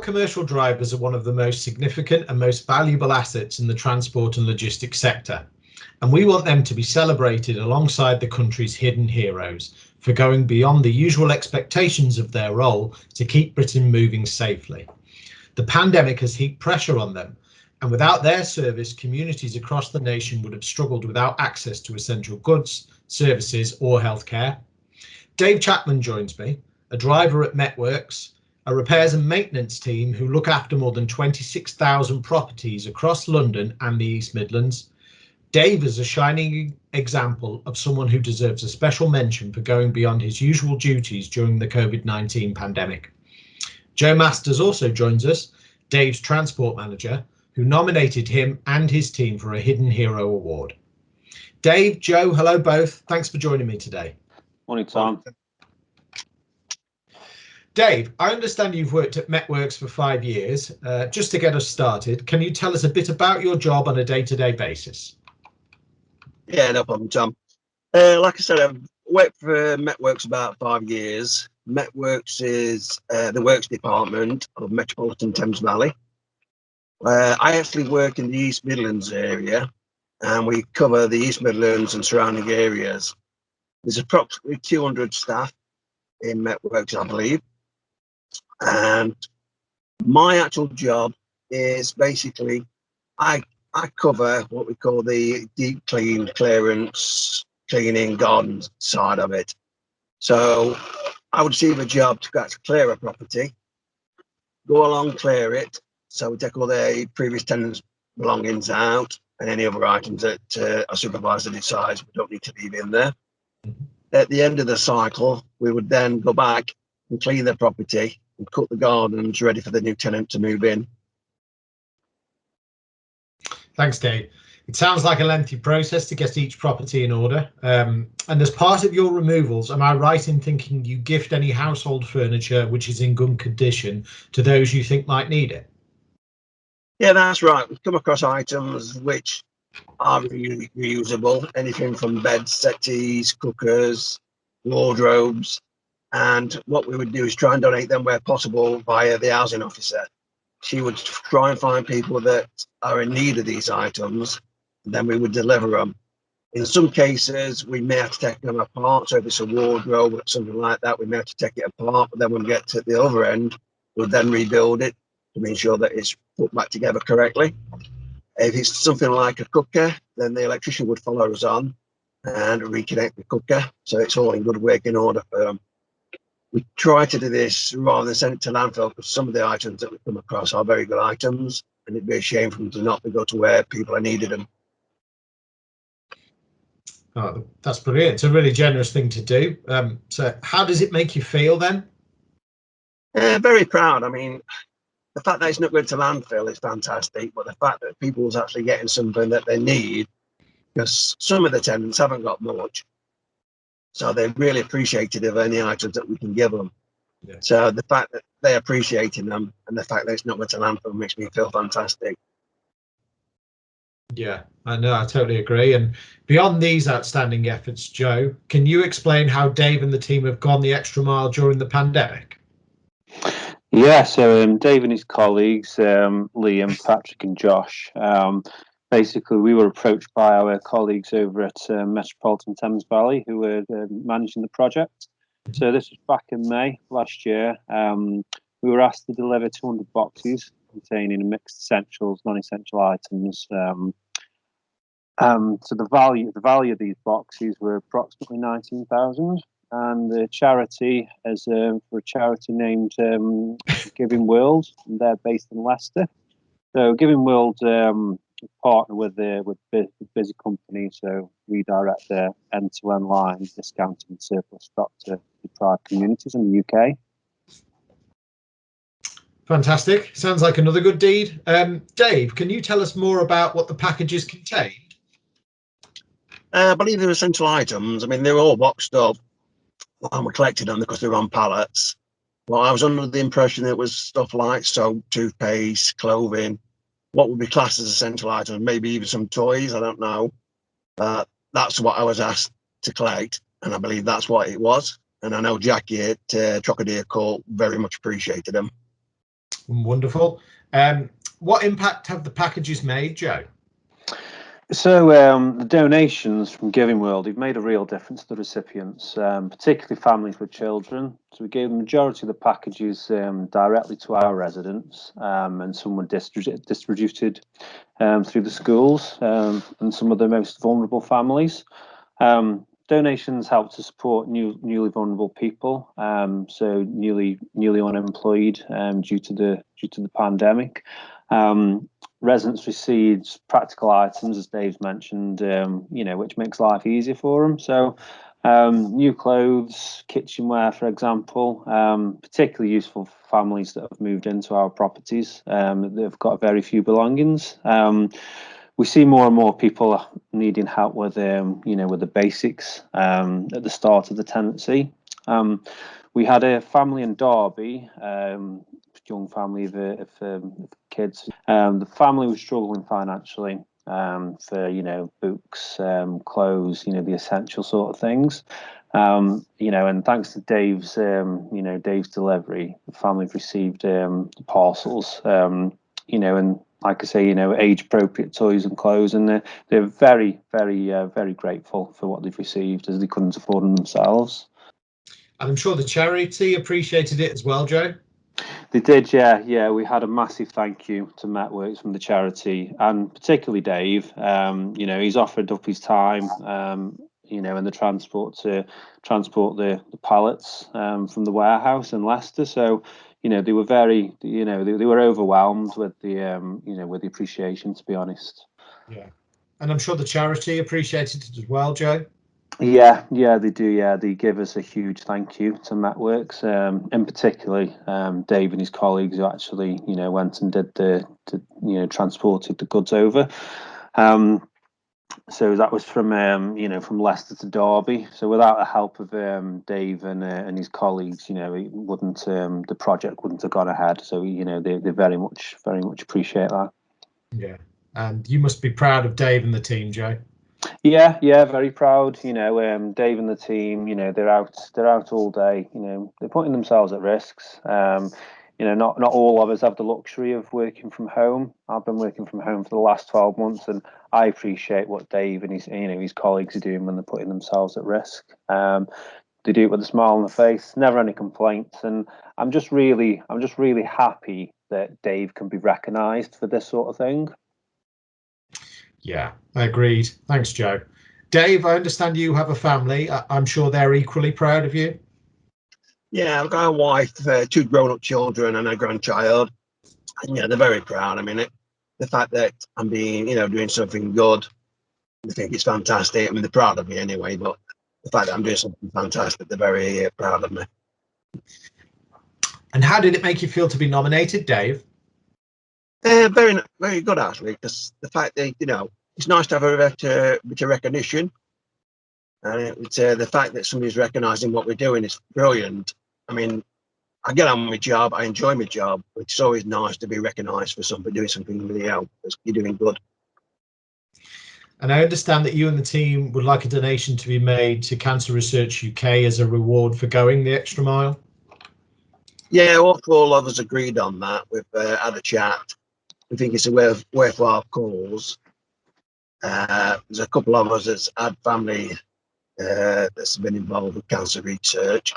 commercial drivers are one of the most significant and most valuable assets in the transport and logistics sector, and we want them to be celebrated alongside the country's hidden heroes for going beyond the usual expectations of their role to keep Britain moving safely. The pandemic has heaped pressure on them, and without their service, communities across the nation would have struggled without access to essential goods, services or healthcare. Dave Chapman joins me, a driver at Metworks, a repairs and maintenance team who look after more than 26,000 properties across London and the East Midlands. Dave is a shining example of someone who deserves a special mention for going beyond his usual duties during the COVID-19 pandemic. Joe Masters also joins us, Dave's transport manager, who nominated him and his team for a Hidden Hero Award. Dave, Joe, hello both. Thanks for joining me today. Morning, Tom. Dave, I understand you've worked at Metworks for 5 years. Just to get us started, can you tell us a bit about your job on a day-to-day basis? Yeah, no problem, Tom. Like I said, I've worked for Metworks about 5 years. Metworks is the works department of Metropolitan Thames Valley. I actually work in the East Midlands area, and we cover the East Midlands and surrounding areas. There's approximately 200 staff in Metworks, I believe. And my actual job is basically I cover what we call the deep clean, clearance, cleaning, garden side of it. So I would receive a job to clear a property, go along, clear it. So we take all the previous tenants' belongings out and any other items that a supervisor decides we don't need to leave in there. At the end of the cycle, we would then go back and clean the property and cut the gardens ready for the new tenant to move in. Thanks, Dave. It sounds like a lengthy process to get each property in order. And as part of your removals, am I right in thinking you gift any household furniture which is in good condition to those you think might need it? Yeah, that's right. We've come across items which are reusable, anything from beds, settees, cookers, wardrobes. And what we would do is try and donate them where possible via the housing officer. She would try and find people that are in need of these items, and then we would deliver them. In some cases, we may have to take them apart. So if it's a wardrobe or something like that, we may have to take it apart. But then when we get to the other end, we'll then rebuild it to make sure that it's put back together correctly. If it's something like a cooker, then the electrician would follow us on and reconnect the cooker. So it's all in good working order for them. We try to do this rather than send it to landfill, because some of the items that we come across are very good items, and it'd be a shame for them to not go to where people are needed them. Oh, that's brilliant. It's a really generous thing to do. So how does it make you feel then? Very proud. I mean, the fact that it's not going to landfill is fantastic, but the fact that people's actually getting something that they need, because some of the tenants haven't got much. So they're really appreciative of any items that we can give them. Yeah. So the fact that they're appreciating them and the fact that it's not going to landfill makes me feel fantastic. Yeah, I know, I totally agree. And beyond these outstanding efforts, Joe, can you explain how Dave and the team have gone the extra mile during the pandemic? Yeah, so Dave and his colleagues, Liam, Patrick and Josh, basically, we were approached by our colleagues over at Metropolitan Thames Valley, who were managing the project. So this was back in May last year. We were asked to deliver 200 boxes containing mixed essentials, non-essential items. So the value of these boxes were approximately 19,000. And the charity is for a charity named Giving World, and they're based in Leicester. So Giving World partner with busy companies, so we direct their end-to-end line discounting surplus stock to deprived communities in the UK. Fantastic. Sounds like another good deed. Dave, can you tell us more about what the packages contained? I believe they're essential items. I mean, they're all boxed up and we collected them because they're on pallets. Well, I was under the impression it was stuff like soap, toothpaste, clothing, what would be classed as essential items, maybe even some toys, I don't know. That's what I was asked to collect, and I believe that's what it was. And I know Jackie at Trocadero Court very much appreciated them. Wonderful. What impact have the packages made, Joe? So the donations from Giving World have made a real difference to the recipients, particularly families with children. So we gave the majority of the packages directly to our residents, and some were distributed through the schools and some of the most vulnerable families. Donations help to support newly vulnerable people, so newly unemployed due to the pandemic. Residents received practical items, as Dave's mentioned, which makes life easier for them. So, new clothes, kitchenware, for example, particularly useful for families that have moved into our properties. They've got very few belongings. We see more and more people needing help with, with the basics at the start of the tenancy. We had a family in Derby, young family of kids. The family was struggling financially for books, clothes, the essential sort of things. And thanks to Dave's Dave's delivery, the family received parcels. And like I say, age appropriate toys and clothes, and they're very, very, very grateful for what they've received, as they couldn't afford them themselves. And I'm sure the charity appreciated it as well, Joe. They did, yeah. We had a massive thank you to Metworks from the charity, and particularly Dave. He's offered up his time, and the transport to transport the pallets from the warehouse in Leicester. So, they were very, they were overwhelmed with the, with the appreciation, to be honest. Yeah, and I'm sure the charity appreciated it as well, Joe. Yeah, they do. Yeah, they give us a huge thank you to Metworks, and particularly Dave and his colleagues who actually, went and did transported the goods over. So that was from from Leicester to Derby. So without the help of Dave and his colleagues, it wouldn't the project wouldn't have gone ahead. So they very much appreciate that. Yeah, and you must be proud of Dave and the team, Joe. Yeah, very proud. Dave and the team, they're out all day. They're putting themselves at risks. Not all of us have the luxury of working from home. I've been working from home for the last 12 months, and I appreciate what Dave and his colleagues are doing when they're putting themselves at risk. They do it with a smile on the face, never any complaints, and I'm just really happy that Dave can be recognised for this sort of thing. Yeah, agreed. Thanks, Joe. Dave, I understand you have a family. I'm sure they're equally proud of you. Yeah, I've got a wife, 2 grown-up children, and a grandchild. And yeah, they're very proud. I mean, the fact that I'm doing something good, I think it's fantastic. I mean, they're proud of me anyway, but the fact that I'm doing something fantastic, they're very proud of me. And how did it make you feel to be nominated, Dave? Very, very good, actually, because the fact that, it's nice to have a bit of recognition. And the fact that somebody's recognising what we're doing is brilliant. I mean, I get on with my job, I enjoy my job, but it's always nice to be recognised for something, doing something really else, because you're doing good. And I understand that you and the team would like a donation to be made to Cancer Research UK as a reward for going the extra mile. Yeah, all of us agreed on that. We've had a chat. We think it's a worthwhile cause. There's a couple of us that's had family that's been involved with cancer research,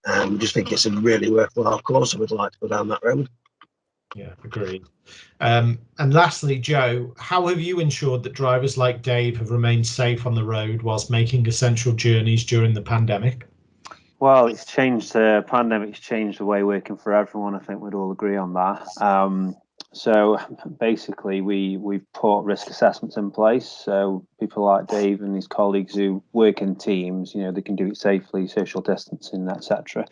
and we just think it's a really worthwhile cause, so we'd like to go down that road. Yeah, agreed. And lastly, Joe, how have you ensured that drivers like Dave have remained safe on the road whilst making essential journeys during the pandemic? Well, it's changed. The pandemic's changed the way working for everyone. I think we'd all agree on that. So basically, we've put risk assessments in place. So people like Dave and his colleagues who work in teams, they can do it safely, social distancing, etc.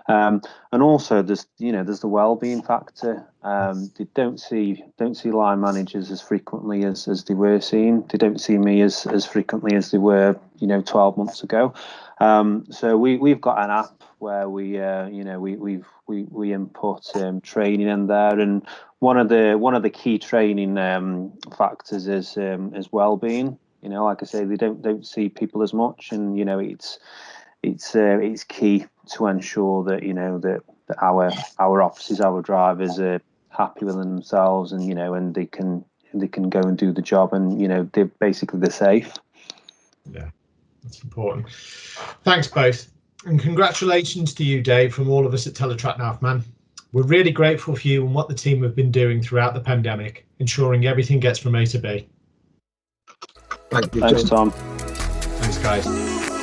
And also there's the well-being factor. They don't see line managers as frequently as they were seen. They don't see me as frequently as they were 12 months ago. So we've got an app where we input training in there, and one of the key training factors is well-being. Like I say, they don't see people as much, and it's key to ensure that our officers, our drivers are happy with themselves, and and they can go and do the job, and they're safe. Yeah, that's important. Thanks both, and congratulations to you, Dave, from all of us at Teletrack Nav, man. We're really grateful for you and what the team have been doing throughout the pandemic, ensuring everything gets from A to B. Thank you, Thanks, Tom. Thanks, guys.